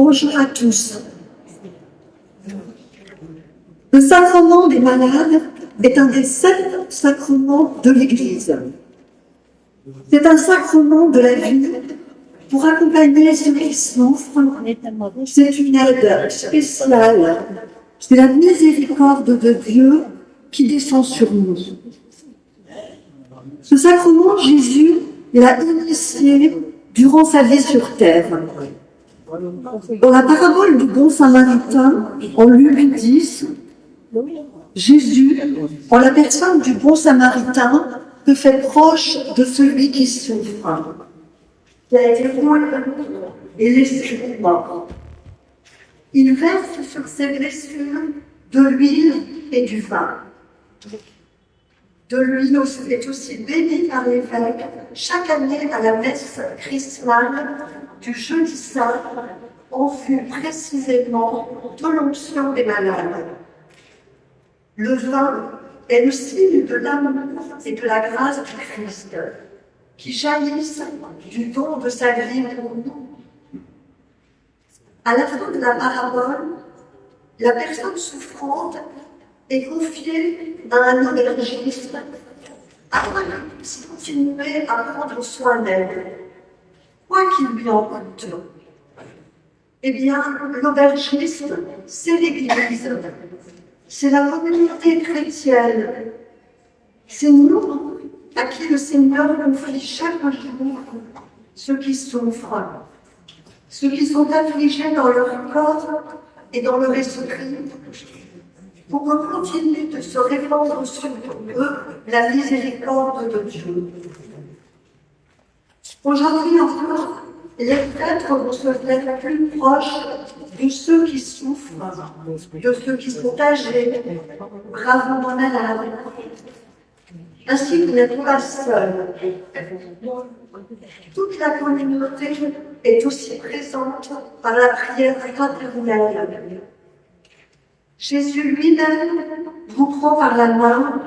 Bonjour à tous. Le sacrement des malades est un des 7 sacrements de l'Église. C'est un sacrement de la vie pour accompagner ceux qui souffrent. C'est une aide spéciale. C'est la miséricorde de Dieu qui descend sur nous. Ce sacrement, Jésus l'a initié durant sa vie sur terre. Dans la parabole du bon samaritain, en Luc 10, Jésus, en la personne du bon samaritain, se fait proche de celui qui souffre, qui a été roulé et laissé mort. Il verse sur ses blessures de l'huile et du vin. De l'huile est aussi bénie par l'évêque chaque année à la messe chrismale du jeudi saint, en vue précisément de l'onction des malades. Le vin est le signe de l'amour et de la grâce du Christ, qui jaillissent du don de sa vie pour nous. À la fin de la parabole, la personne souffrante est confiée à un aubergiste afin qu'il puisse continuer à prendre soin d'elle, quoi qu'il lui en coûte. Eh bien, l'aubergiste, c'est l'Église, c'est la communauté chrétienne, c'est nous à qui le Seigneur confie chaque jour ceux qui souffrent, ceux qui sont affligés dans leur corps et dans leur esprit, pour qu'on continue de se répandre sur eux la miséricorde de Dieu. Aujourd'hui encore, les prêtres vont se faire plus proches de ceux qui souffrent, de ceux qui sont âgés, gravement malades, ainsi qu'ils n'êtes pas seuls. Toute la communauté est aussi présente par la prière fraternelle. Jésus lui-même vous prend par la main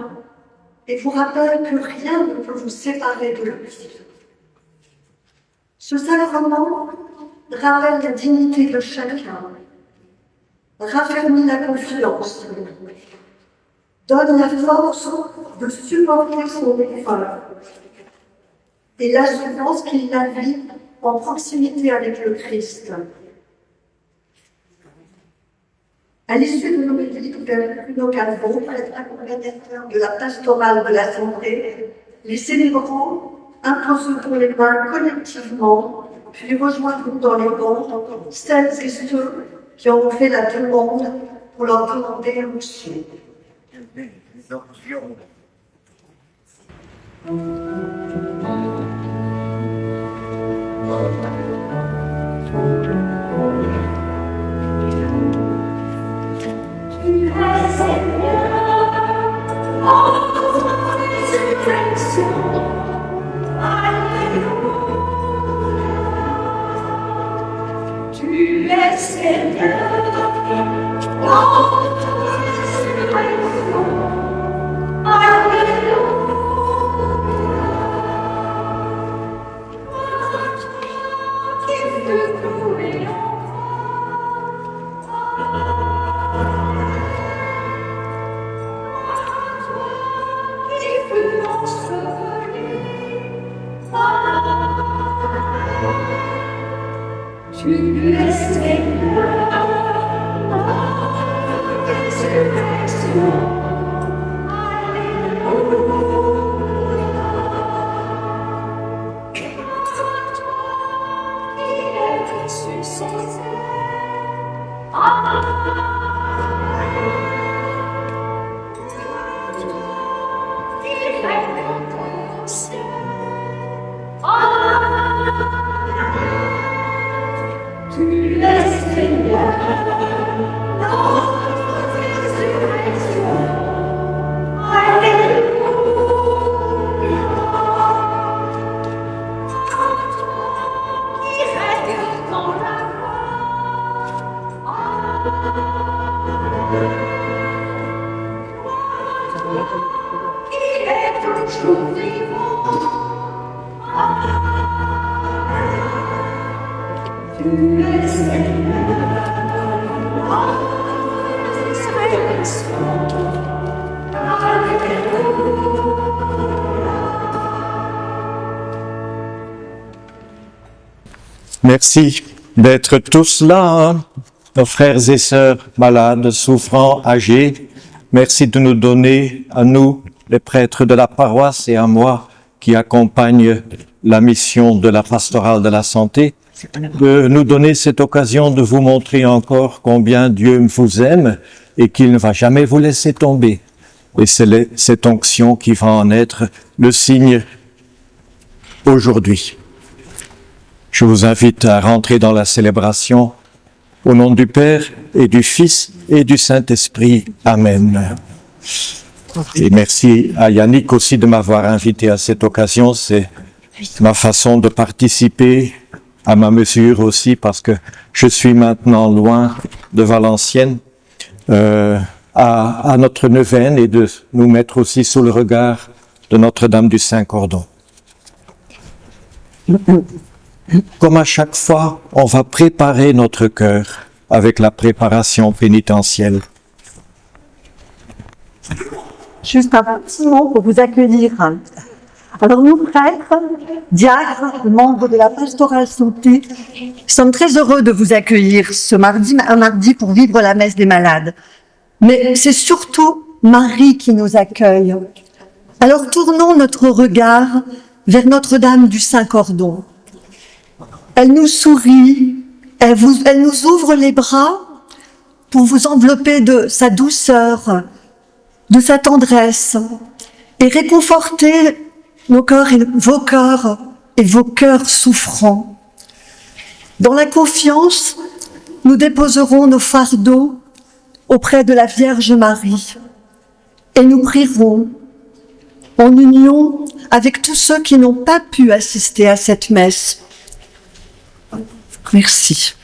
et vous rappelle que rien ne peut vous séparer de lui. Ce sacrement rappelle la dignité de chacun, raffermit la confiance, donne la force de supporter son épreuve et l'assurance qu'il la vit en proximité avec le Christ. À l'issue de l'homélie de Bruno Calvo, prêtre accompagnateur de la pastorale de la santé, les célébrants imposeront les mains collectivement, puis rejoindront dans les bancs celles et ceux qui ont fait la demande pour leur demander l'onction. Merci d'être tous là, hein, nos frères et sœurs malades, souffrants, âgés. Merci de nous donner, à nous, les prêtres de la paroisse et à moi, qui accompagne la mission de la pastorale de la santé, de nous donner cette occasion de vous montrer encore combien Dieu vous aime et qu'il ne va jamais vous laisser tomber. Et c'est cette onction qui va en être le signe aujourd'hui. Je vous invite à rentrer dans la célébration au nom du Père et du Fils et du Saint-Esprit. Amen. Et merci à Yannick aussi de m'avoir invité à cette occasion. C'est ma façon de participer à ma mesure aussi parce que je suis maintenant loin de Valenciennes à notre neuvaine et de nous mettre aussi sous le regard de Notre-Dame du Saint-Cordon. Comme à chaque fois, on va préparer notre cœur avec la préparation pénitentielle. Juste un petit mot pour vous accueillir. Alors nous, prêtres, diacres, membres de la pastorale santé, sommes très heureux de vous accueillir ce mardi, un mardi pour vivre la messe des malades. Mais c'est surtout Marie qui nous accueille. Alors tournons notre regard vers Notre-Dame du Saint-Cordon. Elle nous sourit, elle nous ouvre les bras pour vous envelopper de sa douceur, de sa tendresse et réconforter nos cœurs et vos cœurs souffrants. Dans la confiance, nous déposerons nos fardeaux auprès de la Vierge Marie et nous prierons en union avec tous ceux qui n'ont pas pu assister à cette messe. Merci.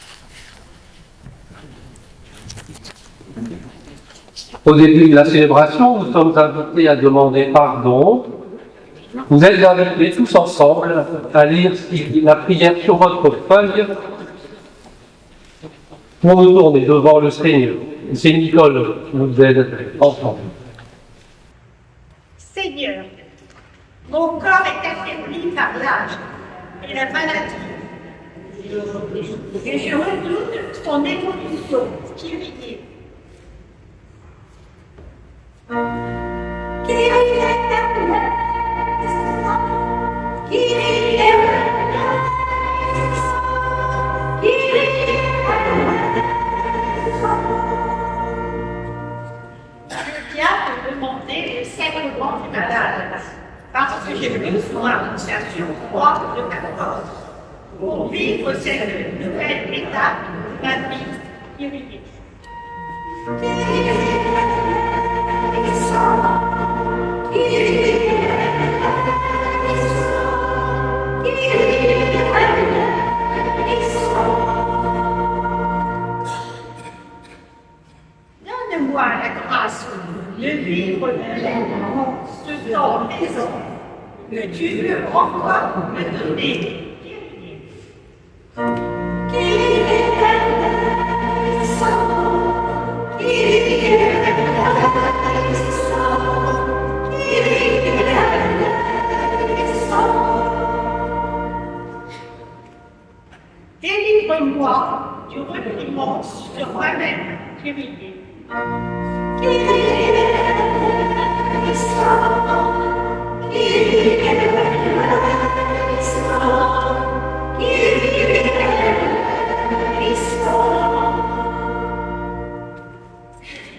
Au début de la célébration, nous sommes invités à demander pardon. Vous êtes invités tous ensemble à lire la prière sur votre feuille pour nous tourner devant le Seigneur. C'est Nicole qui nous aide ensemble. Seigneur, mon corps est affaibli par l'âge et la maladie. Et je redoute son évolution spirituelle. Je viens de demander le sacrement du malade, parce que j'ai besoin d'une croix de 14 pour vivre cette nouvelle étape de ma vie spirituelle. Donne-moi la grâce de vivre pleinement ce temps présent que tu veux encore me donner. Délivre-moi du reniement sur moi-même, Kyrie.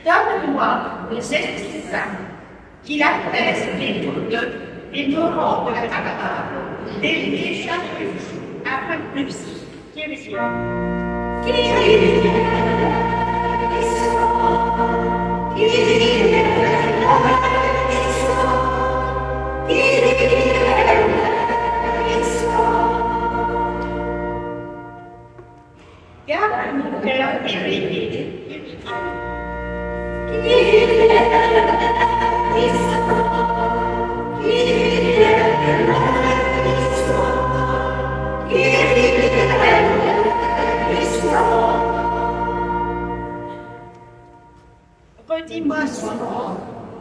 Donne-moi les esprits saints qui apaisent les doutes et me rendent capable d'élever chaque jour un peu plus. Kyrie. Garde mon cœur éveillé.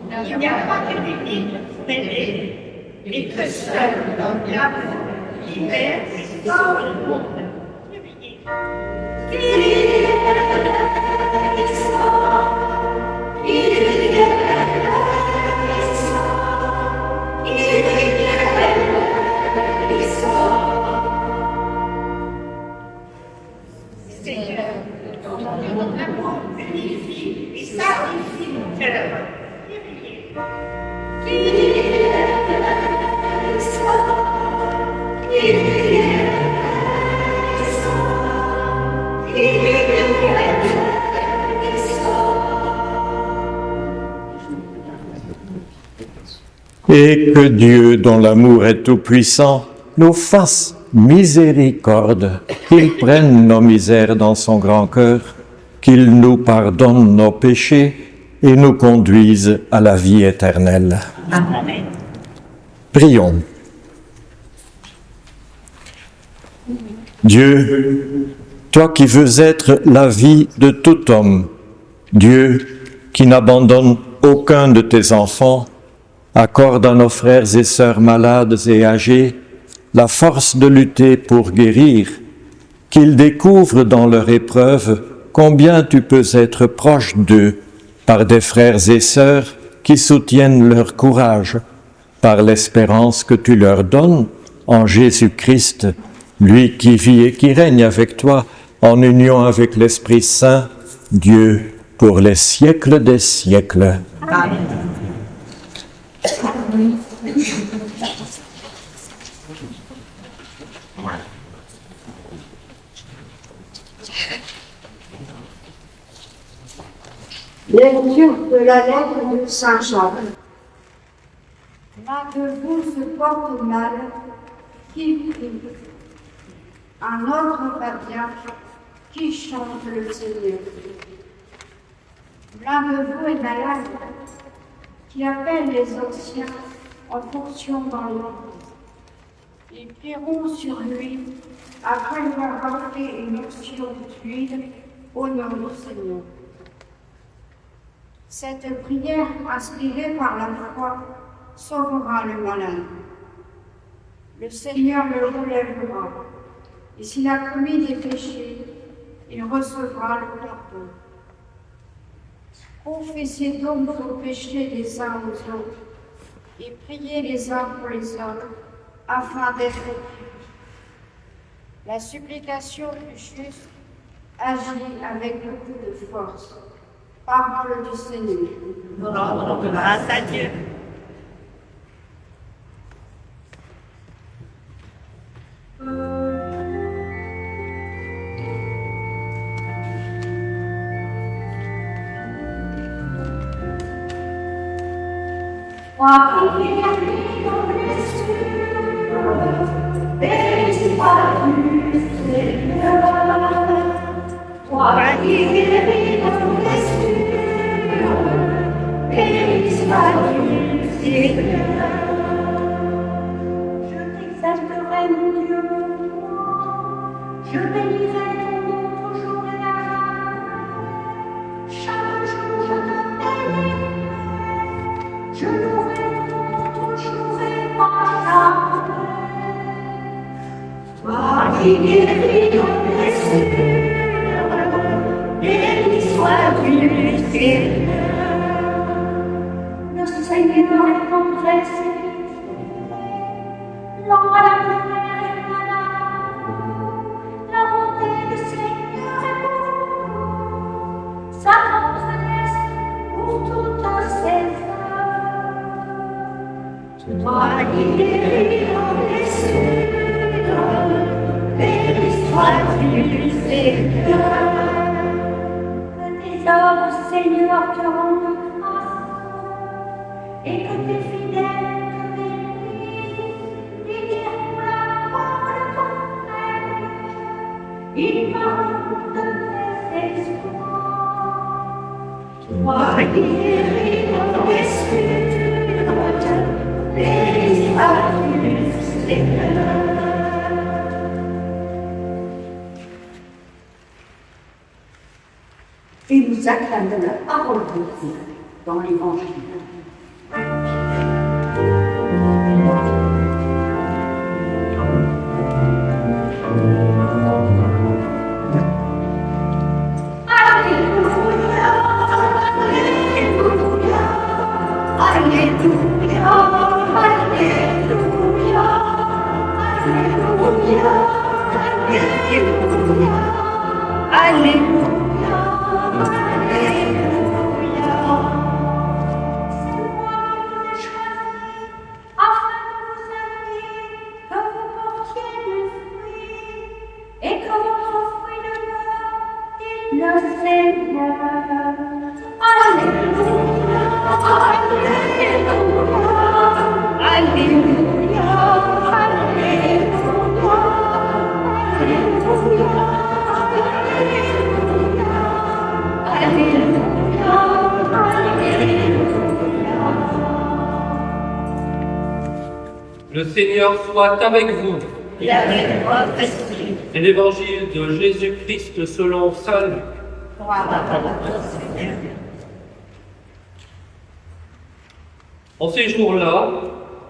Il n'y a pas de limite pour aider, et que seul l'amour libère dans le monde. Seigneur, ton amour unifie et sacrifie mon cœur. Et que Dieu, dont l'amour est tout-puissant, nous fasse miséricorde, qu'il prenne nos misères dans son grand cœur, qu'il nous pardonne nos péchés et nous conduise à la vie éternelle. Amen. Prions. Dieu, toi qui veux être la vie de tout homme, Dieu qui n'abandonne aucun de tes enfants, accorde à nos frères et sœurs malades et âgés la force de lutter pour guérir, qu'ils découvrent dans leur épreuve combien tu peux être proche d'eux par des frères et sœurs qui soutiennent leur courage, par l'espérance que tu leur donnes en Jésus-Christ, lui qui vit et qui règne avec toi en union avec l'Esprit Saint, Dieu, pour les siècles des siècles. Amen. Lecture de la lettre de Saint Jean. L'un de vous se porte mal, qui prie. Un autre va bien, qui chante le Seigneur. L'un de vous est malade, qui appelle les anciens en fonction dans l'Église. Ils prieront sur lui après lui apporter une onction d'huile au nom du Seigneur. Cette prière, inspirée par la foi, sauvera le malade. Le Seigneur le relèvera, et s'il a commis des péchés, il recevra le pardon. Confessez donc vos péchés les uns aux autres, et priez les uns pour les autres, afin d'être purs. La supplication du juste agit avec beaucoup de force. Parole du Seigneur. Rendons grâce à Dieu. Je t'exalterai, mon Dieu, je bénirai ton nom jour et la nuit. Chaque jour je te bénirai, je louerai ton nom jour et pas jamais. Toi qui guéris nos blessures, béni sois-tu, Seigneur. Le Seigneur est empressé. L'envoi la prière est malade, la bonté du Seigneur est pour nous, sa tendresse pour toutes ses œuvres. Toi qui guéris nos blessures, béni sois-tu, Seigneur. Que tes œuvres, Seigneur, te rendent grâce, et que tes fidèles il parle de tes espoirs. Toi qui guéris nos blessures, béni sois-tu, Seigneur. Et nous acclamons la parole de Dieu. dans l'Évangile. Le Seigneur soit avec vous. Et avec votre esprit. Et l'évangile de Jésus-Christ selon saint Luc. Gloire à toi, Seigneur. En ces jours-là,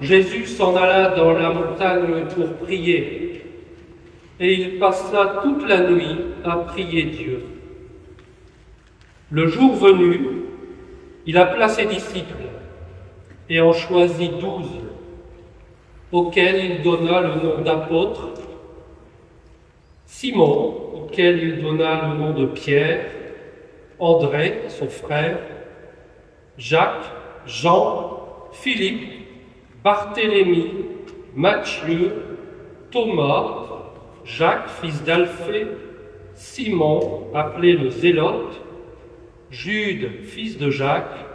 Jésus s'en alla dans la montagne pour prier. Et il passa toute la nuit à prier Dieu. Le jour venu, il appela ses disciples et en choisit 12, auxquels il donna le nom d'apôtres, Simon, auquel il donna le nom de Pierre, André, son frère, Jacques, Jean, Philippe, Barthélemy, Matthieu, Thomas, Jacques, fils d'Alphée, Simon, appelé le Zélote, Jude, fils de Jacques,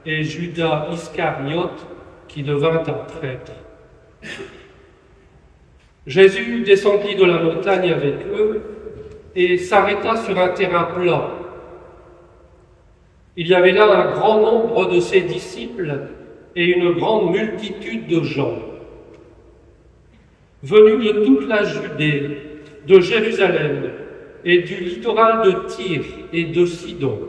et Judas Iscariote, qui devint un prêtre. Jésus descendit de la montagne avec eux et s'arrêta sur un terrain plat. Il y avait là un grand nombre de ses disciples et une grande multitude de gens. Venus de toute la Judée, de Jérusalem et du littoral de Tyr et de Sidon.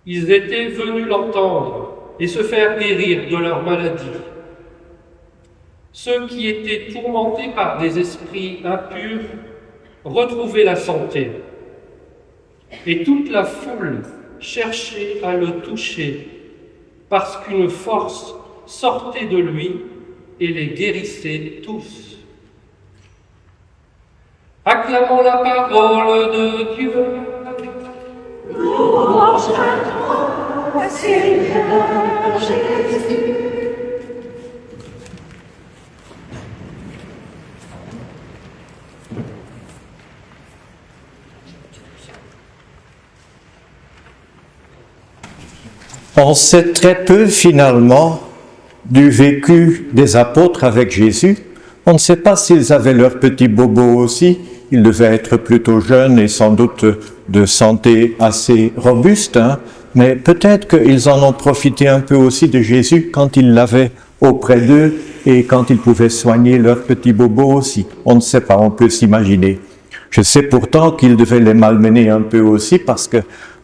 Ils étaient venus l'entendre et se faire guérir de leur maladie. Ceux qui étaient tourmentés par des esprits impurs retrouvaient la santé. Et toute la foule cherchait à le toucher parce qu'une force sortait de lui et les guérissait tous. Acclamons la parole de Dieu. Louange à toi, Seigneur Jésus. On sait très peu finalement du vécu des apôtres avec Jésus. On ne sait pas s'ils avaient leurs petits bobos aussi. Ils devaient être plutôt jeunes et sans doute de santé assez robuste, hein. Mais peut-être qu'ils en ont profité un peu aussi de Jésus quand ils l'avaient auprès d'eux et quand ils pouvaient soigner leurs petits bobos aussi. On ne sait pas, on peut s'imaginer. Je sais pourtant qu'ils devaient les malmener un peu aussi parce que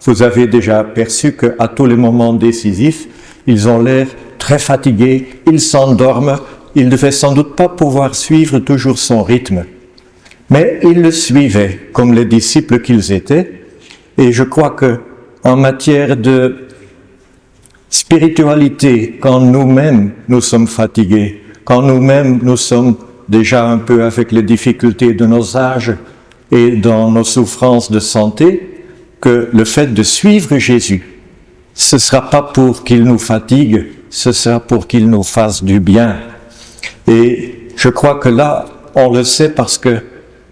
vous avez déjà aperçu qu'à tous les moments décisifs, ils ont l'air très fatigués, ils s'endorment, ils ne devaient sans doute pas pouvoir suivre toujours son rythme. Mais ils le suivaient comme les disciples qu'ils étaient, et je crois que en matière de spiritualité, quand nous-mêmes nous sommes fatigués, quand nous-mêmes nous sommes déjà un peu avec les difficultés de nos âges et dans nos souffrances de santé, que le fait de suivre Jésus, ce ne sera pas pour qu'il nous fatigue, ce sera pour qu'il nous fasse du bien. Et je crois que là, on le sait parce que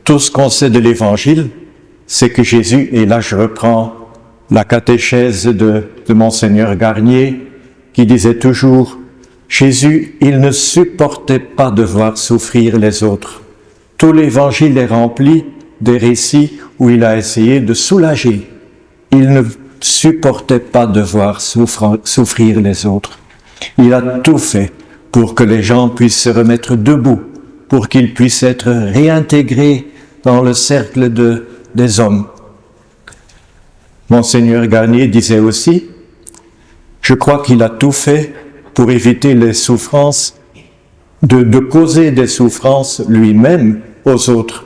tout ce qu'on sait de l'Évangile, c'est que Jésus, et là je reprends la catéchèse de Monseigneur Garnier, qui disait toujours, Jésus, il ne supportait pas de voir souffrir les autres. Tout l'Évangile est rempli des récits où il a essayé de soulager. Il ne supportait pas de voir souffrir les autres. Il a tout fait pour que les gens puissent se remettre debout, pour qu'ils puissent être réintégrés dans le cercle des hommes. Monseigneur Garnier disait aussi, Je crois qu'il a tout fait pour éviter les souffrances, de causer des souffrances lui-même aux autres.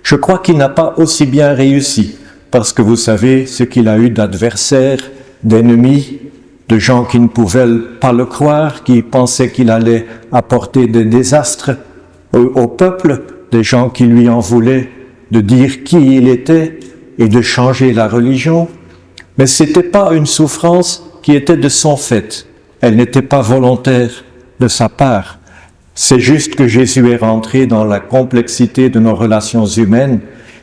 Je crois qu'il n'a pas aussi bien réussi, parce que vous savez ce qu'il a eu d'adversaires, d'ennemis, de gens qui ne pouvaient pas le croire, qui pensaient qu'il allait apporter des désastres au peuple, des gens qui lui en voulaient de dire qui il était et de changer la religion. Mais c'était pas une souffrance qui était de son fait. Elle n'était pas volontaire de sa part. C'est juste que Jésus est rentré dans la complexité de nos relations humaines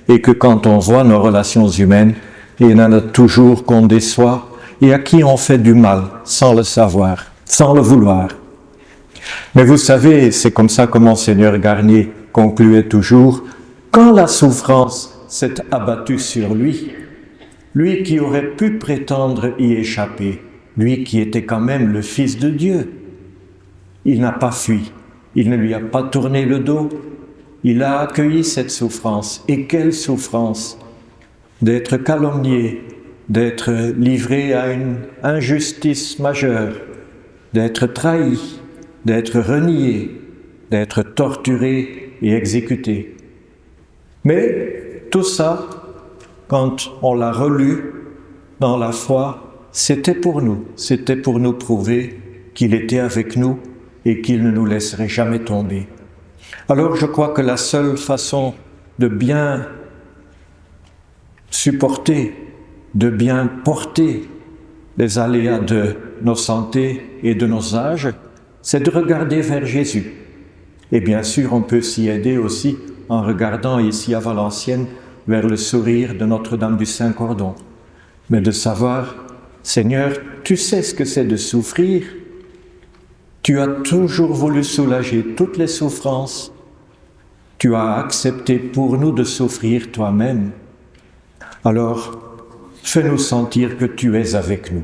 et que quand on voit nos relations humaines, il y en a toujours qu'on déçoit et à qui on fait du mal sans le savoir, sans le vouloir. Mais vous savez, c'est comme ça que Monseigneur Garnier concluait toujours, quand la souffrance s'est abattue sur lui, lui qui aurait pu prétendre y échapper, lui qui était quand même le Fils de Dieu, il n'a pas fui, il ne lui a pas tourné le dos, il a accueilli cette souffrance. Et quelle souffrance d'être calomnié, d'être livré à une injustice majeure, d'être trahi, d'être renié, d'être torturé et exécuté. Mais tout ça, quand on l'a relu dans la foi, c'était pour nous prouver qu'il était avec nous et qu'il ne nous laisserait jamais tomber. Alors je crois que la seule façon de bien supporter, de bien porter les aléas de nos santé et de nos âges, c'est de regarder vers Jésus. Et bien sûr, on peut s'y aider aussi en regardant ici à Valenciennes vers le sourire de Notre-Dame du Saint-Cordon. Mais de savoir, Seigneur, tu sais ce que c'est de souffrir. Tu as toujours voulu soulager toutes les souffrances. Tu as accepté pour nous de souffrir toi-même. Alors, fais-nous sentir que tu es avec nous.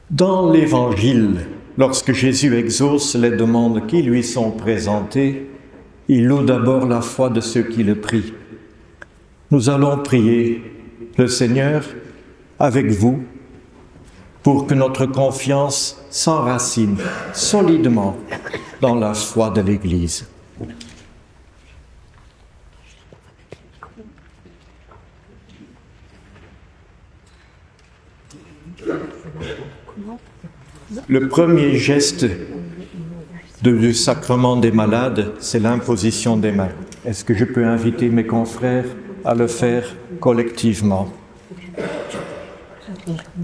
Dans l'Évangile, lorsque Jésus exauce les demandes qui lui sont présentées, il loue d'abord la foi de ceux qui le prient. Nous allons prier le Seigneur avec vous pour que notre confiance s'enracine solidement dans la foi de l'Église. Le premier geste du sacrement des malades, c'est l'imposition des mains. Est-ce que je peux inviter mes confrères à le faire collectivement?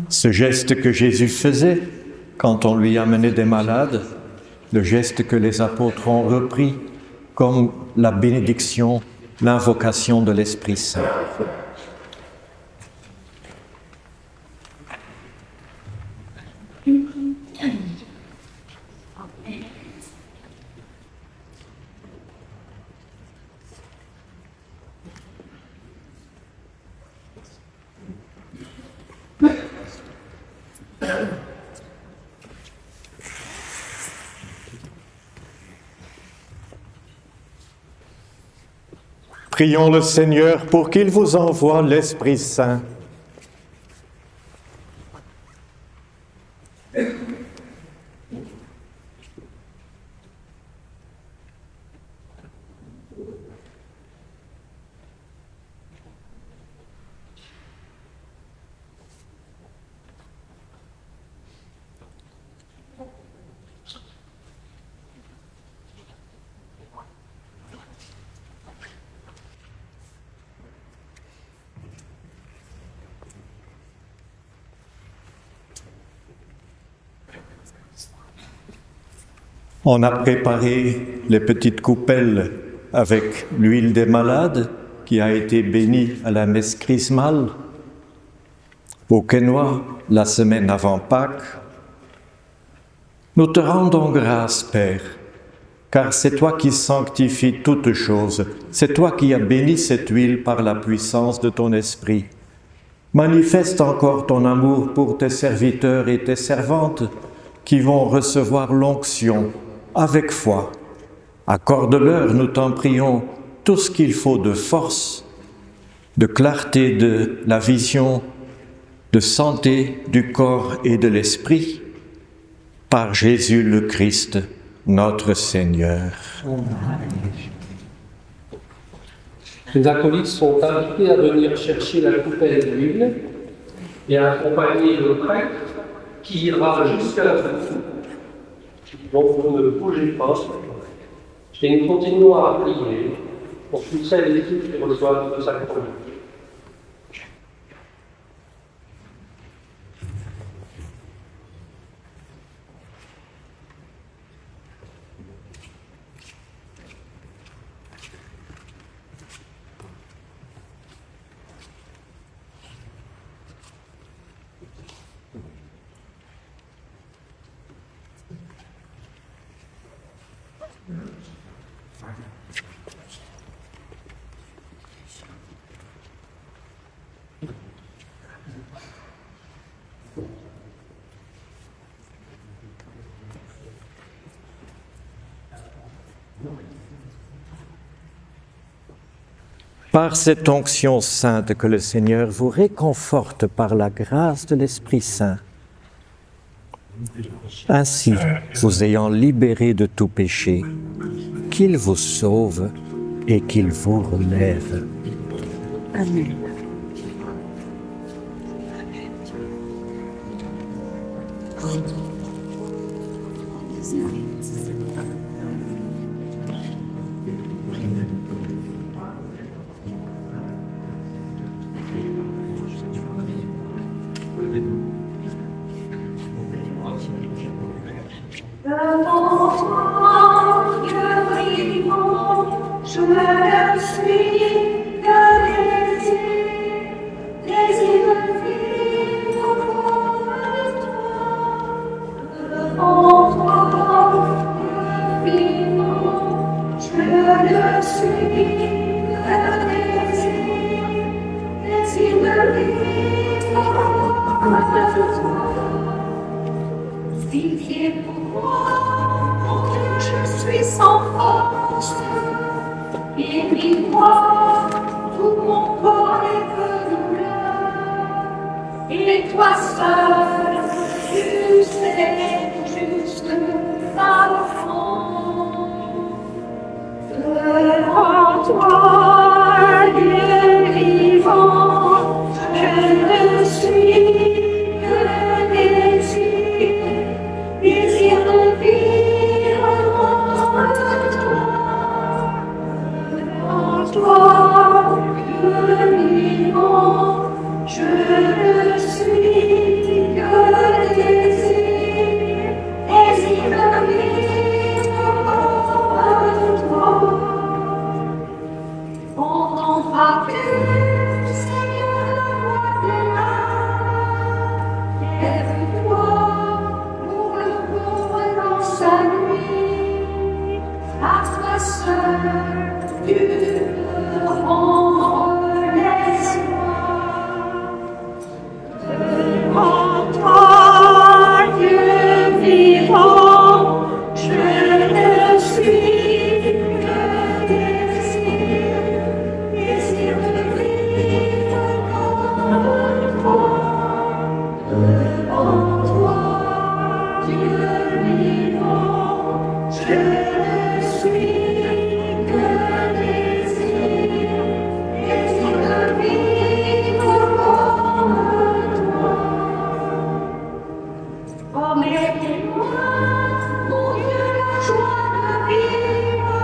Ce geste que Jésus faisait quand on lui amenait des malades, le geste que les apôtres ont repris comme la bénédiction, l'invocation de l'Esprit Saint. Prions le Seigneur pour qu'il vous envoie l'Esprit Saint. On a préparé les petites coupelles avec l'huile des malades qui a été bénie à la messe chrismale au Quesnoy la semaine avant Pâques. Nous te rendons grâce, Père, car c'est toi qui sanctifies toutes choses, c'est toi qui as béni cette huile par la puissance de ton esprit. Manifeste encore ton amour pour tes serviteurs et tes servantes qui vont recevoir l'onction avec foi. Accorde-leur, nous t'en prions, tout ce qu'il faut de force, de clarté de la vision, de santé du corps et de l'esprit, par Jésus le Christ, notre Seigneur. Les acolytes sont invités à venir chercher la coupelle d'huile et à accompagner le prêtre qui ira jusqu'à la fin. Donc vous ne bougez pas et nous continuons à prier pour toutes celles et ceux qui reçoivent le sacrement. Par cette onction sainte que le Seigneur vous réconforte par la grâce de l'Esprit Saint, ainsi vous ayant libéré de tout péché, qu'il vous sauve et qu'il vous relève. Amen. Je le suis, Pitié pour moi, mon Dieu, je suis sans force. Guéris-moi, tout mon corps est de douleur. Et toi seul, tu sais, juste à l'enfant. Devant toi, Dieu vivant, je ne suis que le désir de vivre loin de toi. Devant toi, Dieu vivant, je ne suis que le désir de vivre loin de toi. Entends-tu, Seigneur, la voix de l'âme? Lève-toi pour le pauvre dans sa nuit. À toi seul, tu peux rendre l'espoir. Devant toi, Dieu vivant, je ne suis que désir de vivre comme toi. Devant toi, Dieu vivant, je ne suis que désir de vivre comme toi. Emmène-moi, mon Dieu, la joie de vivre,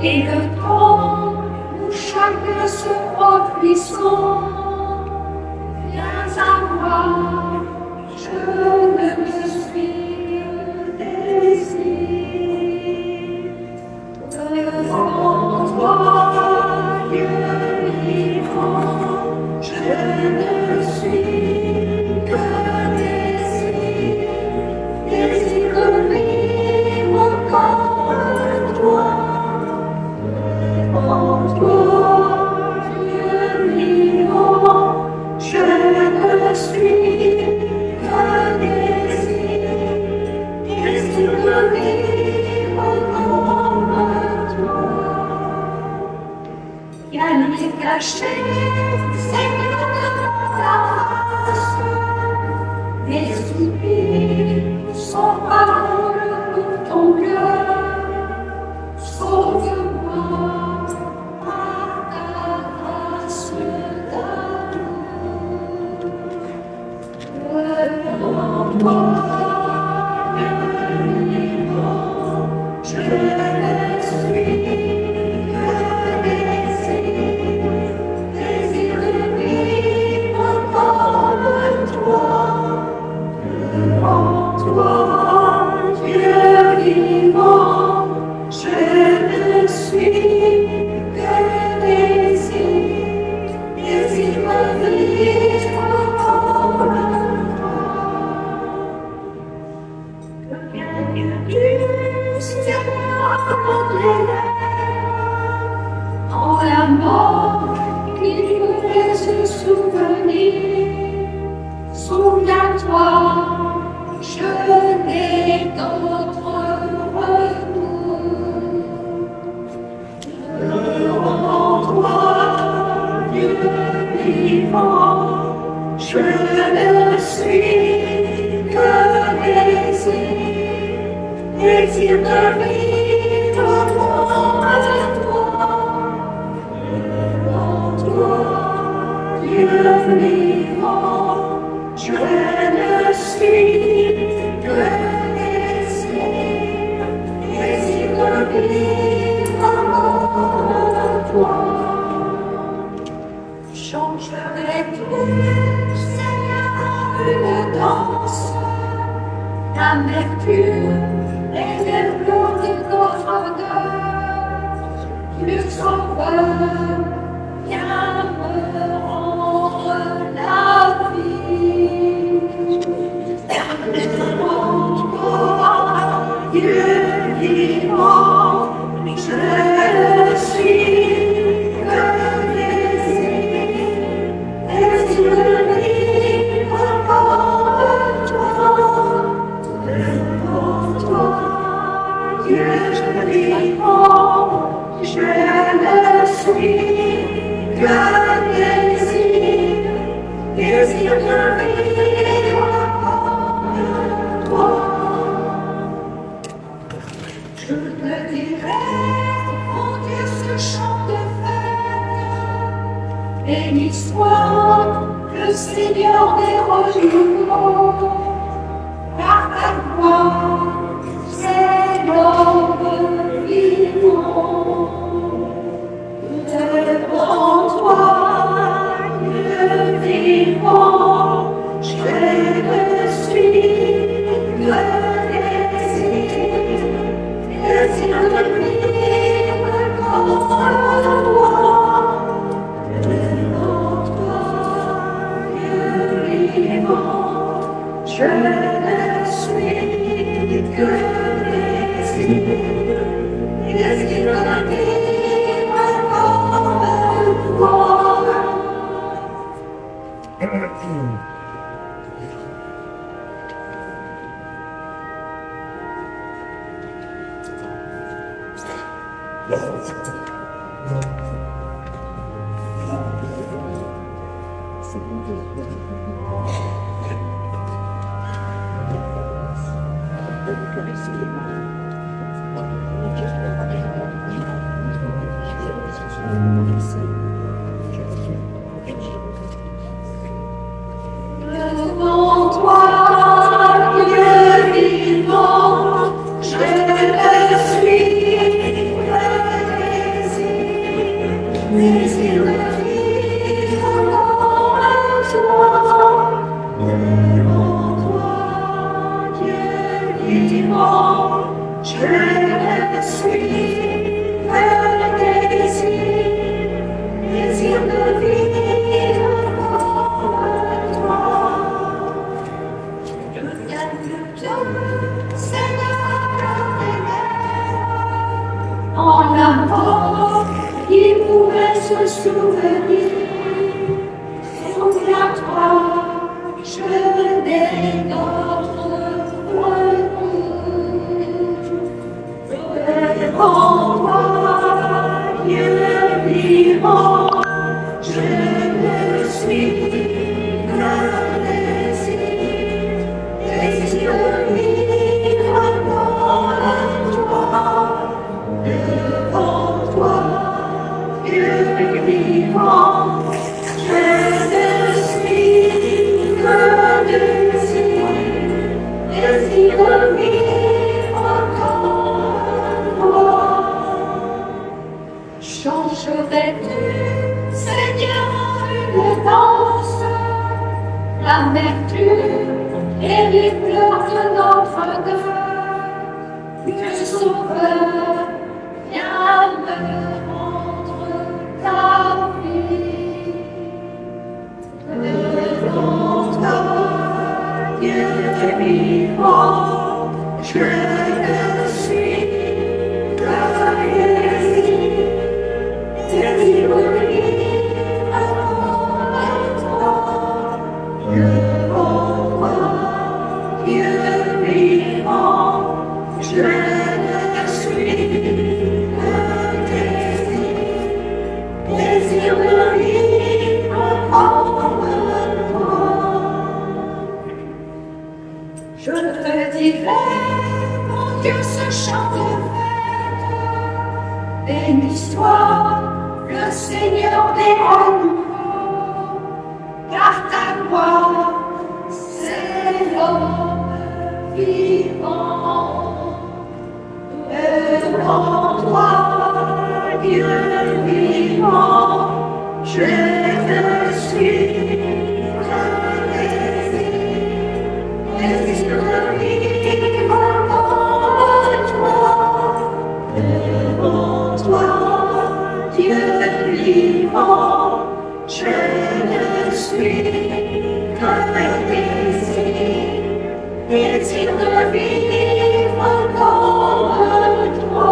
et le temps où chacun se remplissant. Viens à moi, je ne me suis que désir. Devant toi, Dieu vivant, je ne suis que désir de vivre comme caché, Seigneur de ta grâce, des soupirs sans parole pour ton cœur. Sauve-moi par ta grâce d'amour. Devant toi, Dieu vivant, je ne suis que désir de vivre comme toi. Devant toi, Dieu vivant, je ne suis que désir de vivre comme toi. Que vienne du Seigneur apporte les lèvres, en la mort qui nous laisse souvenir. Souviens-toi, je n'ai d'autre retour. Devant toi, Dieu vivant, je ne suis que désir de vivre avec toi. Devant toi, Dieu vivant, je ne suis que désir de vivre avec toi. Changerai tout, Seigneur, en une danse, l'amertume et les pleurs de notre cœur. Le Sauveur vient me rendre la vie. Devant toi, Dieu vivant, je suis que désir de vivre comme toi. Devant toi, Dieu vivant, je ne suis que désir de vivre comme toi. Je te dirai, mon Dieu, ce chant de fête. Béni soit le Seigneur des renouvellements, car ta gloire, c'est l'homme vivant. Devant toi, Dieu vivant, je ne suis que désir de vivre comme toi. Devant toi, Dieu vivant, je ne suis que désir de vivre comme toi. Devant toi, Dieu vivant, je ne suis que désir de vivre comme toi. Devant toi, Dieu vivant, je ne suis que désir de vivre comme toi. Que vienne de Dieu, Seigneur, en la mort qui nous laisse souvenir. Souviens-toi, je n'ai d'autre retour. Devant toi, Dieu vivant, de vivre encore. Changerais-tu, Seigneur, une danse, l'amertume et les pleurs de notre cœur, que Sauveur, viens me rendre ta vie. Devant toi, Dieu vivant, je ne suis que Jésus. Je te dirai, mon Dieu, ce chant de fête. Béni soit le Seigneur des renouveaux, car ta gloire, c'est l'homme vivant. Devant toi, Dieu vivant, je te suis. Devant toi, Dieu vivant, je ne suis que désir de vivre comme toi.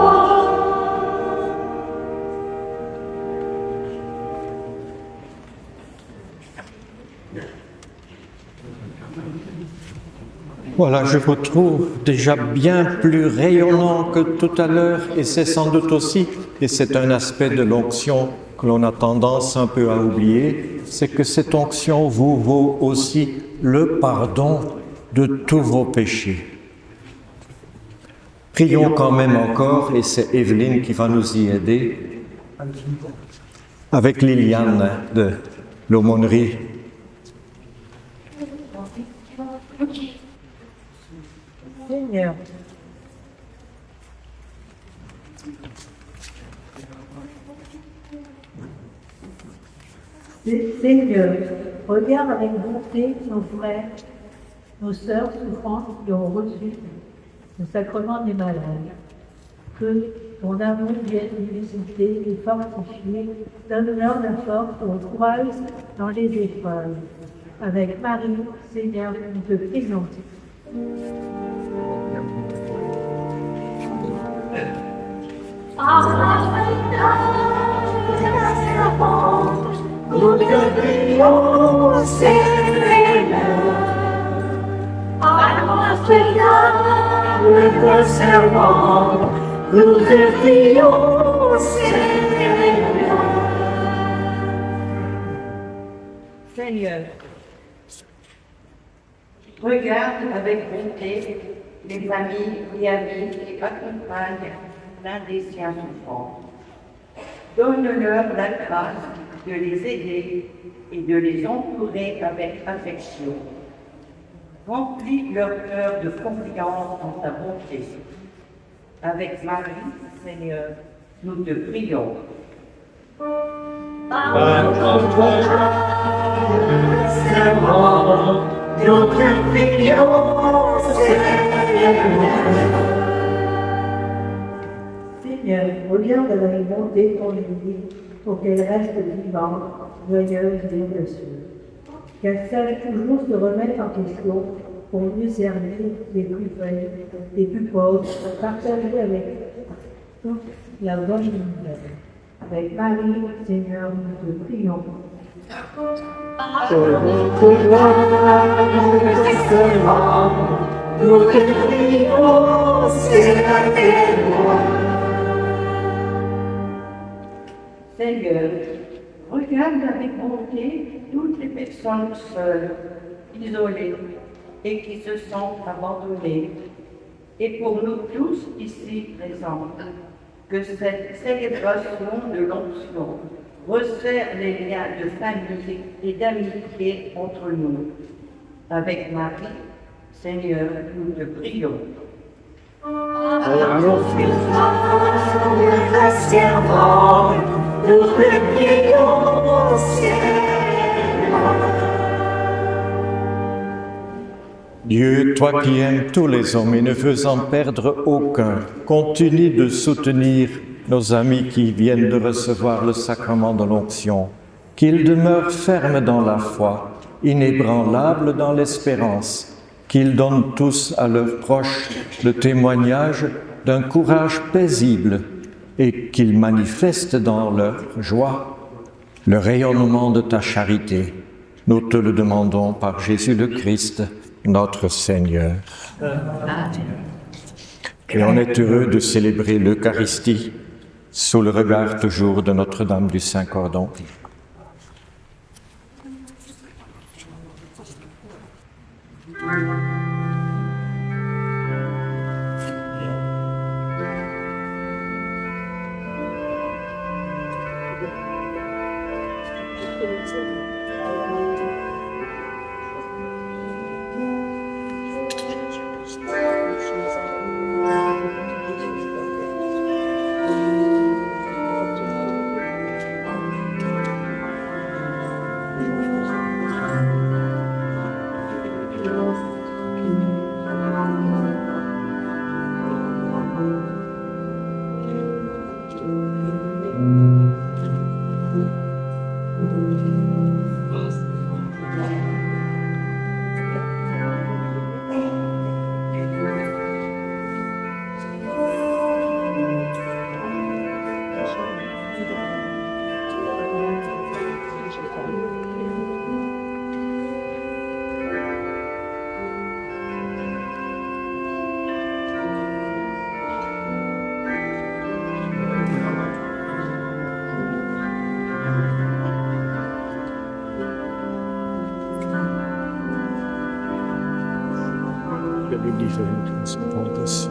Voilà, je vous trouve déjà bien plus rayonnant que tout à l'heure, et c'est sans doute aussi, et c'est un aspect de l'onction que l'on a tendance un peu à oublier, c'est que cette onction vous vaut aussi le pardon de tous vos péchés. Prions quand même encore, et c'est Evelyne qui va nous y aider, avec Liliane de l'aumônerie. Seigneur, Seigneur, regarde avec bonté nos frères, nos sœurs souffrantes qui ont reçu le sacrement des malades. Que ton amour vienne les visiter, les fortifier, donne-leur la force et le courage dans les épreuves. Avec Marie, Seigneur, nous te prions. Nous te prions, Seigneur. À notre servant, nous te prions, Seigneur. Seigneur, regarde avec bonté les familles et amis qui accompagnent l'un des siens souffrants. Donne-leur la grâce de les aider et de les entourer avec affection. Remplis leur cœur de confiance en ta bonté. Avec Marie, Seigneur, nous te prions. Nous te prions, Seigneur, regarde avec bonté ton Église pour qu'elle reste vivante, joyeuse et heureuse. Qu'elle sache toujours se remettre en question pour mieux servir les plus faibles, les plus pauvres, partager avec tous la bonne nouvelle. Avec Marie, Seigneur, nous te prions. nous te prions, Seigneur. Seigneur, regarde avec bonté toutes les personnes seules, isolées et qui se sentent abandonnées. Et pour nous tous ici présents, que cette célébration de l'onction resserre les liens de famille et d'amitié entre nous. Avec Marie, Seigneur, nous te prions. Dieu, toi qui aimes tous les hommes et ne veux en perdre aucun, continue de soutenir nos amis qui viennent de recevoir le sacrement de l'onction, qu'ils demeurent fermes dans la foi, inébranlables dans l'espérance, qu'ils donnent tous à leurs proches le témoignage d'un courage paisible et qu'ils manifestent dans leur joie le rayonnement de ta charité. Nous te le demandons par Jésus le Christ, notre Seigneur. Et on est heureux de célébrer l'Eucharistie sous le regard toujours de Notre-Dame du Saint-Cordon.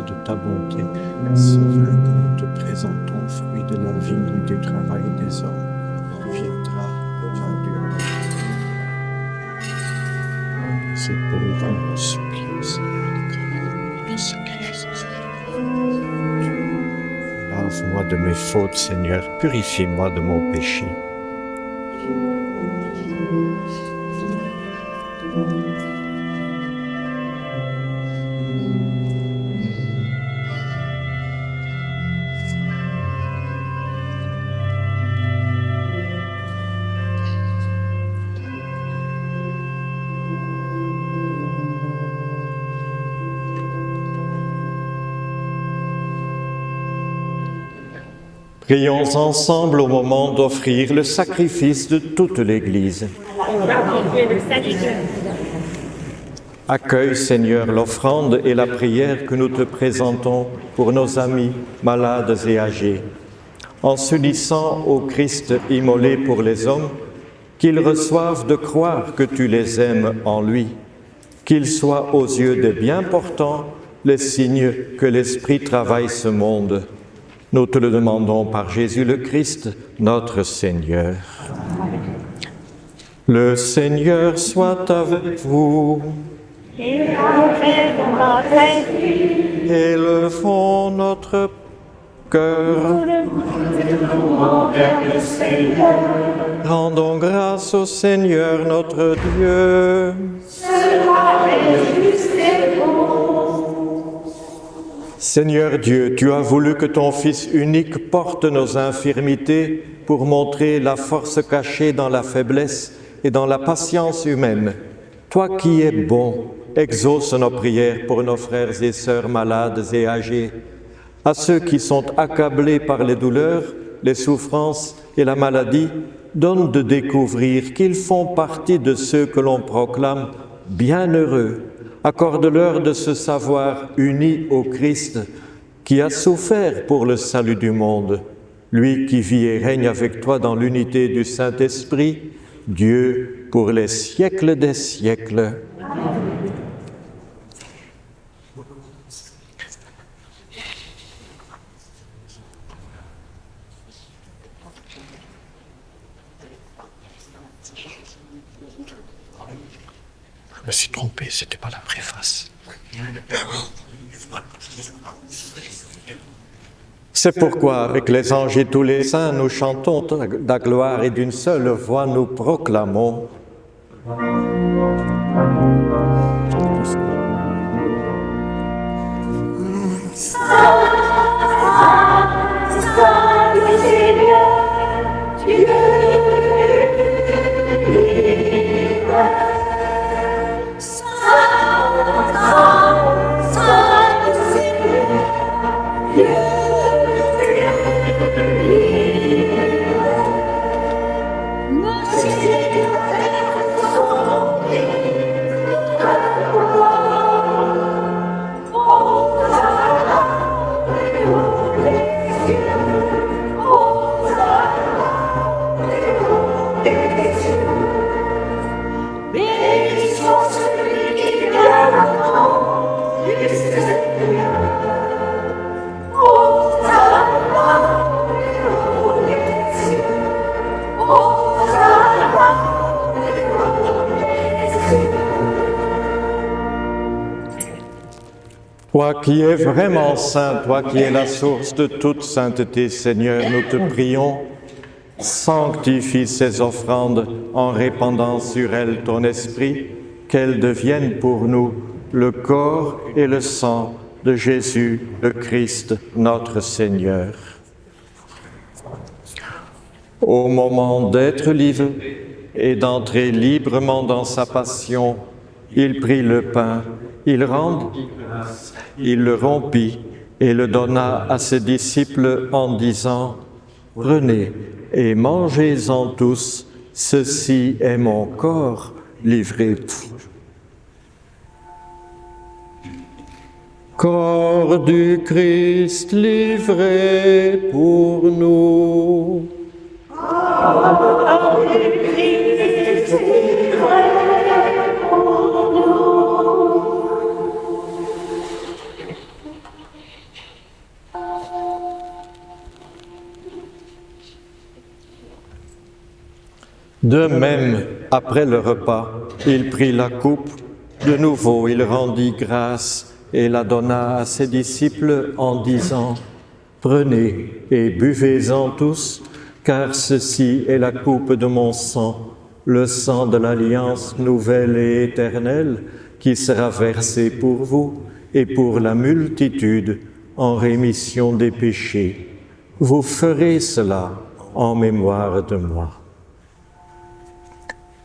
De ta bonté, ce vin que nous te présentons, fruit de la vigne du travail des hommes, viendra le vin du monde. C'est pour nous supplions, Seigneur, de sacrifice. Lave-moi de mes fautes, Seigneur, purifie-moi de mon péché. Prions ensemble au moment d'offrir le sacrifice de toute l'Église. Accueille, Seigneur, l'offrande et la prière que nous te présentons pour nos amis malades et âgés. En s'unissant au Christ immolé pour les hommes, qu'ils reçoivent de croire que tu les aimes en lui, qu'ils soient aux yeux des bien-portants les signes que l'Esprit travaille ce monde. Nous te le demandons par Jésus le Christ, notre Seigneur. Le Seigneur soit avec vous. Et avec votre esprit. Élevons notre cœur. Rendons grâce au Seigneur notre Dieu. Cela est juste et bon. Seigneur Dieu, tu as voulu que ton Fils unique porte nos infirmités pour montrer la force cachée dans la faiblesse et dans la patience humaine. Toi qui es bon, exauce nos prières pour nos frères et sœurs malades et âgés, à ceux qui sont accablés par les douleurs, les souffrances et la maladie, donne de découvrir qu'ils font partie de ceux que l'on proclame bienheureux. Accorde-leur de se savoir unis au Christ, qui a souffert pour le salut du monde, lui qui vit et règne avec toi dans l'unité du Saint-Esprit, Dieu pour les siècles des siècles. Je me suis trompé, c'était pas la préface. C'est pourquoi, avec les anges et tous les saints, nous chantons ta gloire et d'une seule voix nous proclamons. Toi qui es vraiment saint, toi qui es la source de toute sainteté, Seigneur, nous te prions, sanctifie ces offrandes en répandant sur elles ton esprit, qu'elles deviennent pour nous le corps et le sang de Jésus, le Christ, notre Seigneur. Au moment d'être livré et d'entrer librement dans sa passion, il prit le pain, il rendit grâce, il le rompit et le donna à ses disciples en disant « Prenez et mangez-en tous, ceci est mon corps livré pour vous. » Corps du Christ livré pour nous. Corps du Christ livré pour nous. De même, après le repas, il prit la coupe, de nouveau il rendit grâce et la donna à ses disciples en disant « Prenez et buvez-en tous, car ceci est la coupe de mon sang, le sang de l'alliance nouvelle et éternelle, qui sera versé pour vous et pour la multitude en rémission des péchés. Vous ferez cela en mémoire de moi. »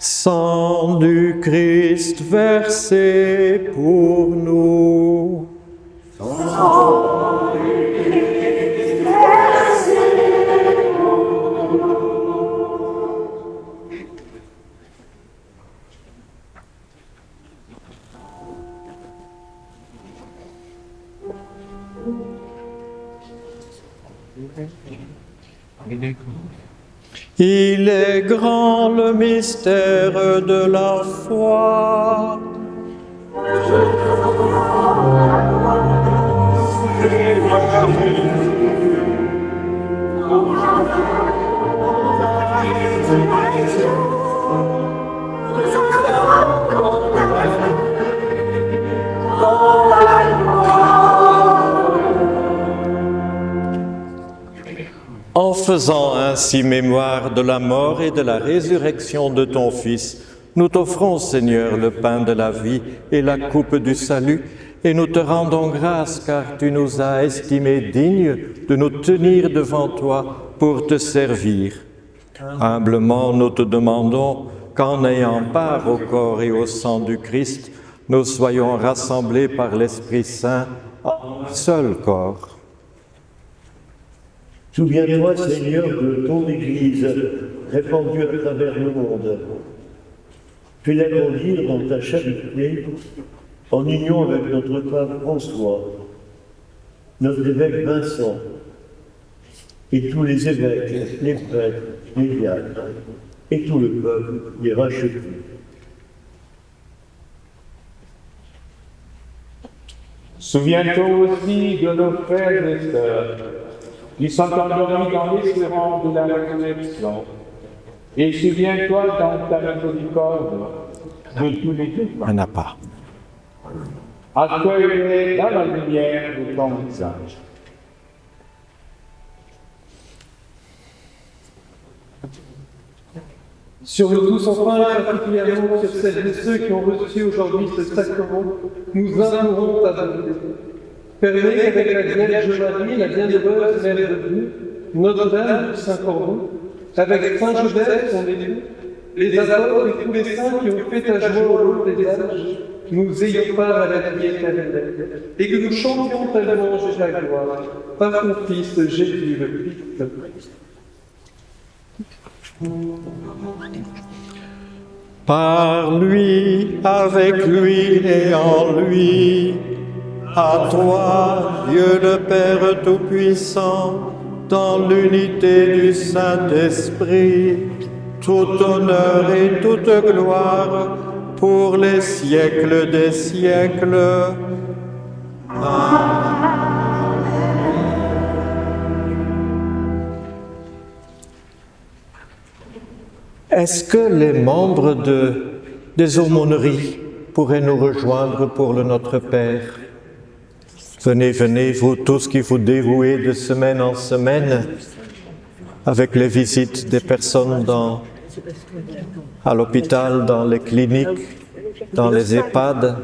Sang du Christ versé pour nous. Sang du Christ versé pour nous. Il est grand le mystère de la foi. En faisant ainsi mémoire de la mort et de la résurrection de ton Fils, nous t'offrons, Seigneur, le pain de la vie et la coupe du salut, et nous te rendons grâce car tu nous as estimés dignes de nous tenir devant toi pour te servir. Humblement, nous te demandons qu'en ayant part au corps et au sang du Christ, nous soyons rassemblés par l'Esprit Saint en un seul corps. Souviens-toi, Seigneur, de ton Église répandue à travers le monde. Fais-la grandir dans ta charité, en union avec notre pape François, notre évêque Vincent, et tous les évêques, les prêtres, les diacres, et tout le peuple, les rachetés. Souviens-toi aussi de nos frères et sœurs qui sont endormis dans l'espérance de la résurrection. Et souviens-toi dans ta miséricorde de tous les défunts. On n'a pas. accueille-les dans la lumière de ton visage. Sur nous tous, enfin, et particulièrement sur celles et ceux qui ont reçu aujourd'hui ce sacrement, nous implorons ta bonté. Permets qu'avec la Vierge Marie, la bienheureuse Mère de Dieu, Notre-Dame du Saint-Cordon, avec Saint Joseph, son époux, les apôtres et tous les saints qui ont fait ta joie au long des âges, nous ayons part à la vie éternelle, et que nous chantions ta louange et ta gloire, par ton Fils Jésus le Christ. Par lui, avec lui et en lui, à toi, Dieu le Père Tout-Puissant, dans l'unité du Saint-Esprit, tout honneur et toute gloire pour les siècles des siècles. Amen. Est-ce que les membres des aumôneries pourraient nous rejoindre pour le Notre Père? Venez, venez, vous tous qui vous dévouez de semaine en semaine avec les visites des personnes à l'hôpital, dans les cliniques, dans les EHPAD,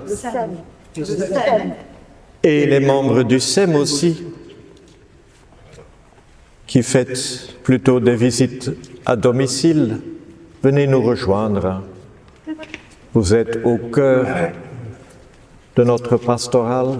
et les membres du SEM aussi, qui faites plutôt des visites à domicile. Venez nous rejoindre. Vous êtes au cœur de notre pastorale.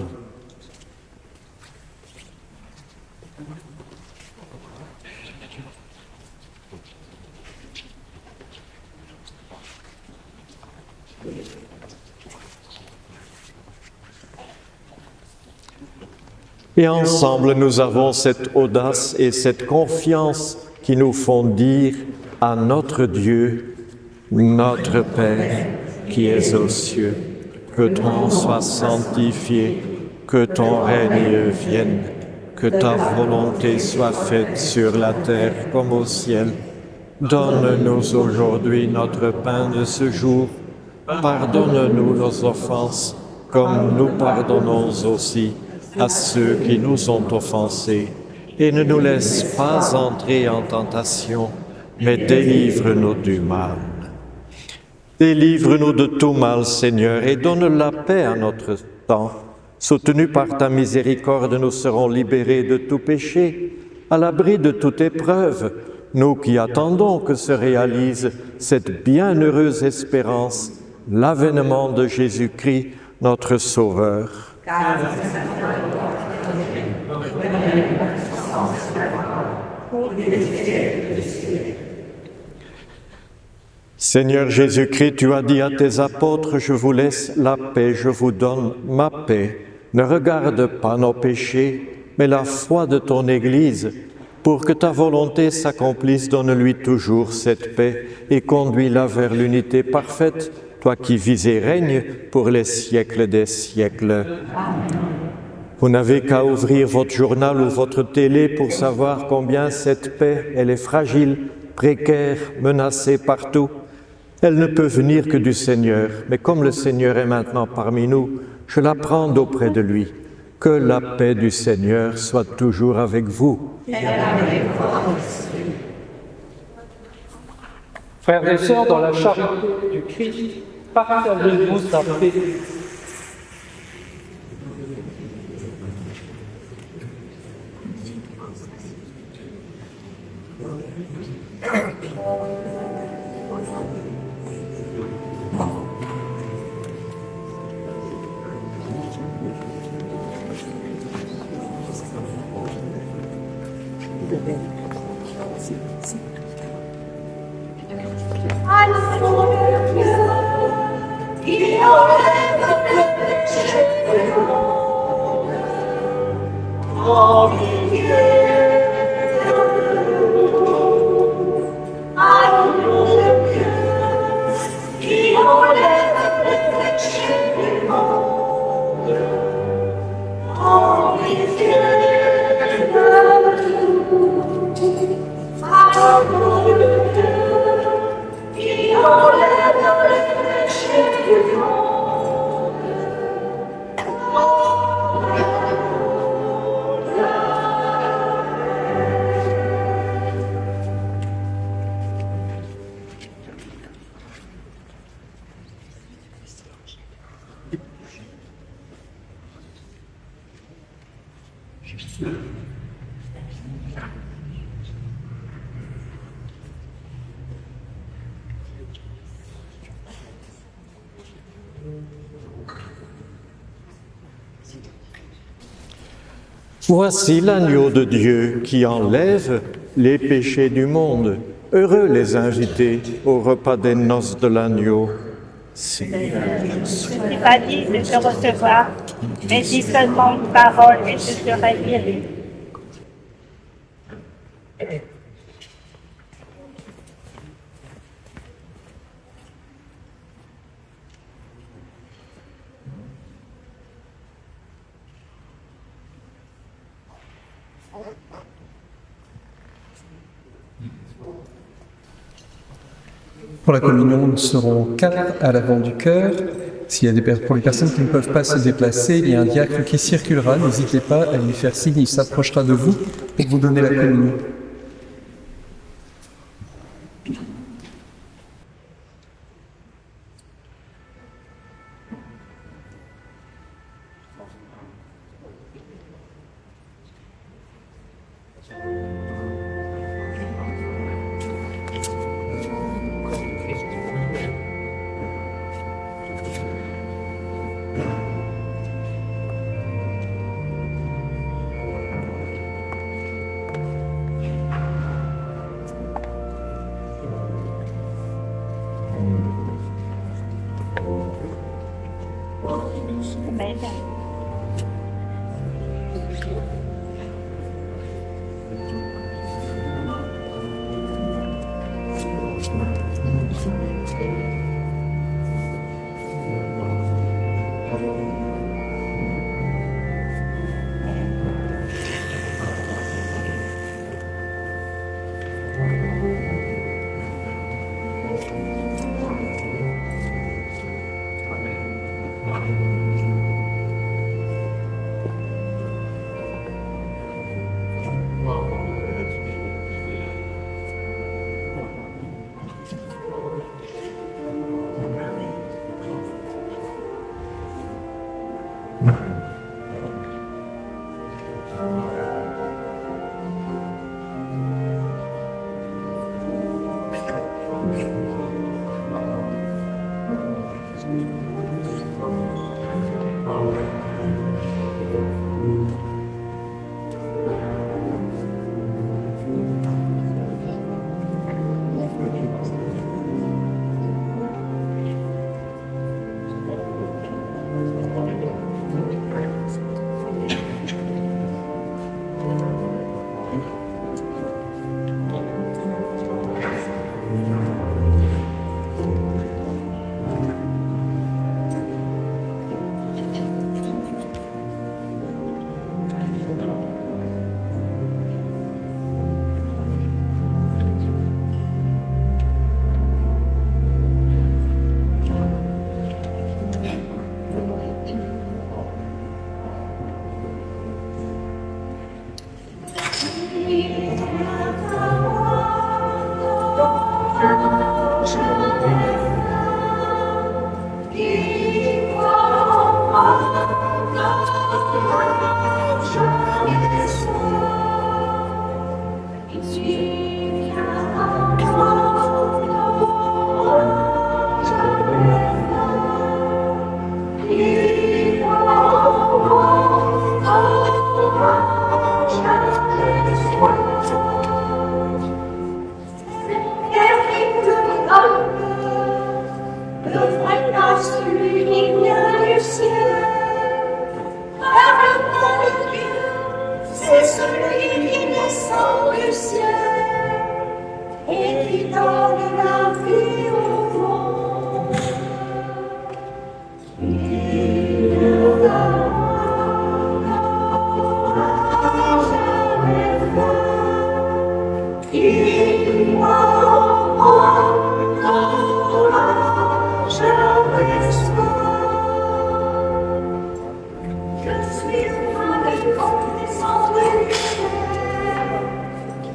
Et ensemble, nous avons cette audace et cette confiance qui nous font dire à notre Dieu, notre Père, qui es aux cieux, que ton nom soit sanctifié, que ton règne vienne, que ta volonté soit faite sur la terre comme au ciel. Donne-nous aujourd'hui notre pain de ce jour. Pardonne-nous nos offenses, comme nous pardonnons aussi à ceux qui nous ont offensés. Et ne nous laisse pas entrer en tentation, mais délivre-nous du mal. Délivre-nous de tout mal, Seigneur, et donne la paix à notre temps. Soutenus par ta miséricorde, nous serons libérés de tout péché, à l'abri de toute épreuve, nous qui attendons que se réalise cette bienheureuse espérance, l'avènement de Jésus-Christ, notre Sauveur. Seigneur Jésus-Christ, tu as dit à tes apôtres, je vous laisse la paix, je vous donne ma paix. Ne regarde pas nos péchés, mais la foi de ton Église. Pour que ta volonté s'accomplisse, donne-lui toujours cette paix et conduis-la vers l'unité parfaite, toi qui vis et règnes pour les siècles des siècles. Vous n'avez qu'à ouvrir votre journal ou votre télé pour savoir combien cette paix, elle est fragile, précaire, menacée partout. Elle ne peut venir que du Seigneur, mais comme le Seigneur est maintenant parmi nous, je la prends d'auprès de lui. Que la paix du Seigneur soit toujours avec vous. Frères et sœurs, dans la charité du Christ, partagez-vous sa paix. Voici l'agneau de Dieu qui enlève les péchés du monde. Heureux les invités au repas des noces de l'agneau. Je n'ai pas dit de te recevoir, mais dis seulement une parole et je serai guéri. Pour la communion, nous serons 4 à l'avant du chœur. Pour les personnes qui ne peuvent pas se déplacer, il y a un diacre qui circulera. N'hésitez pas à lui faire signe, il s'approchera de vous pour vous donner la communion.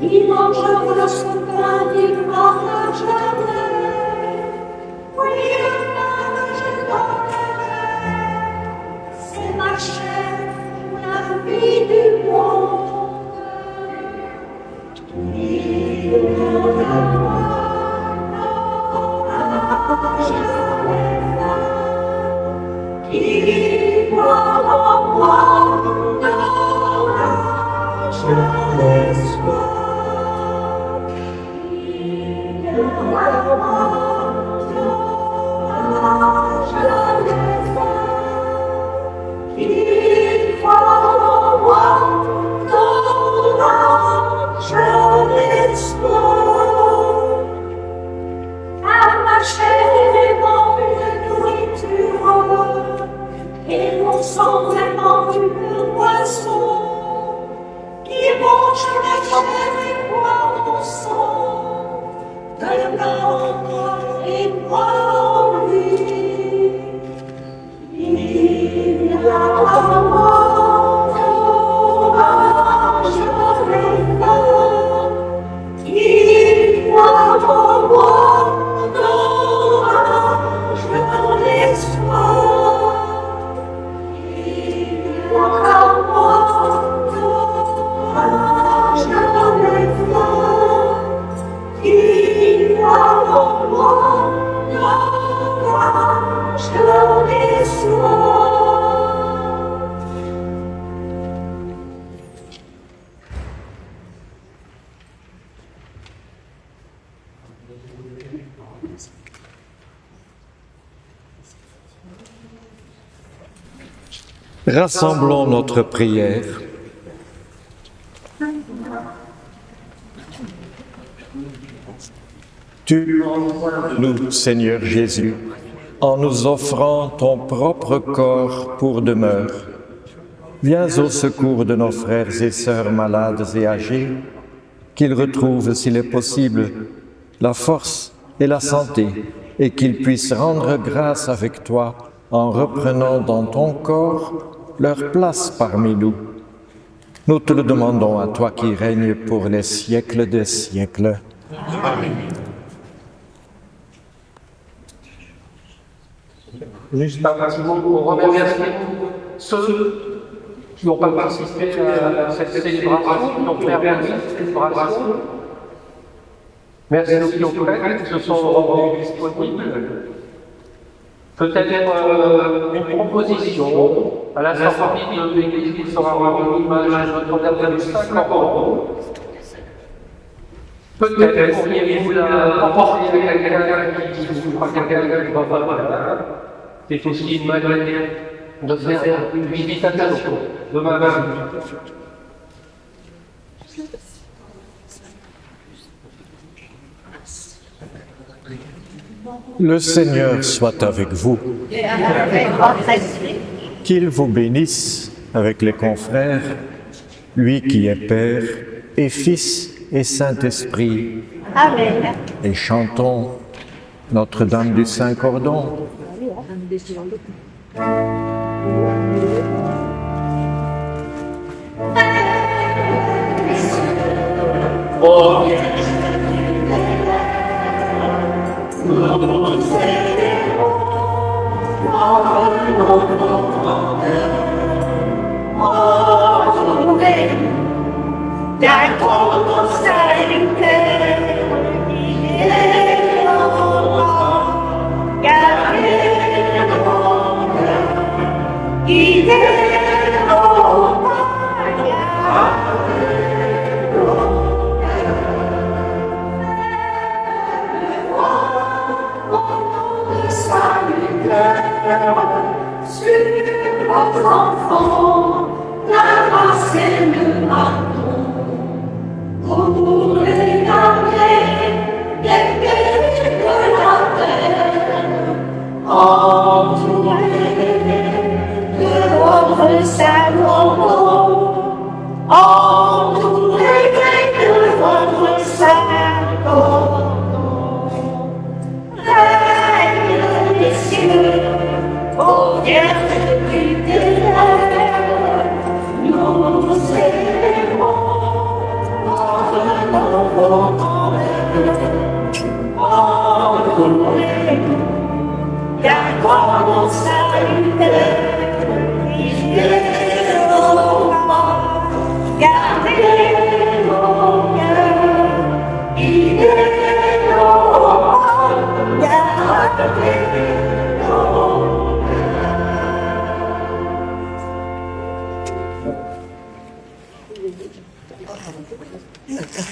Il mangera son pain, il mourra jamais. Oui, le pain que je donnerai, c'est ma chair, la vie du monde. Et mon sang vraiment une poisson qui mange la chair et boit mon sang, de l'homme et moi en lui. Il y a un mort, je l'ai fait. Il y a un mort, je l'espoir. Rassemblons notre prière. Tu nous, Seigneur Jésus, en nous offrant ton propre corps pour demeure. Viens au secours de nos frères et sœurs malades et âgés, qu'ils retrouvent, s'il est possible, la force et la santé, et qu'ils puissent rendre grâce avec toi en reprenant dans ton corps leur place parmi nous. Nous te le demandons à toi qui règnes pour les siècles des siècles. Amen. Juste un petit mot pour remercier ceux qui n'ont pas participé à cette célébration, qui ont permis cette célébration. Merci aussi aux prêtres qui se sont rendus disponibles. Peut-être une proposition à la sortie de l'église qui sera rendue l'image de Notre-Dame du Saint-Coran. Peut-être pourriez-vous la emporter avec quelqu'un qui vous fera quelqu'un qui ne va pas mal. C'est aussi une manière de faire une visitation de ma main. Le Seigneur soit avec vous. Qu'il vous bénisse avec les confrères, lui qui est Père et Fils et Saint-Esprit. Amen. Et chantons Notre-Dame du Saint-Cordon. Sur votre enfant, la grâce et le pardon, pour les garder des péchés de la terre, entourés de votre saint-nom, entourés de votre saint-nom. Règne des cieux, ô Vierge du terre, nous célébrons votre nom. Entourez-nous, garde-nous salutaire, fidèles aux morts, gardez nos cœurs, Merci.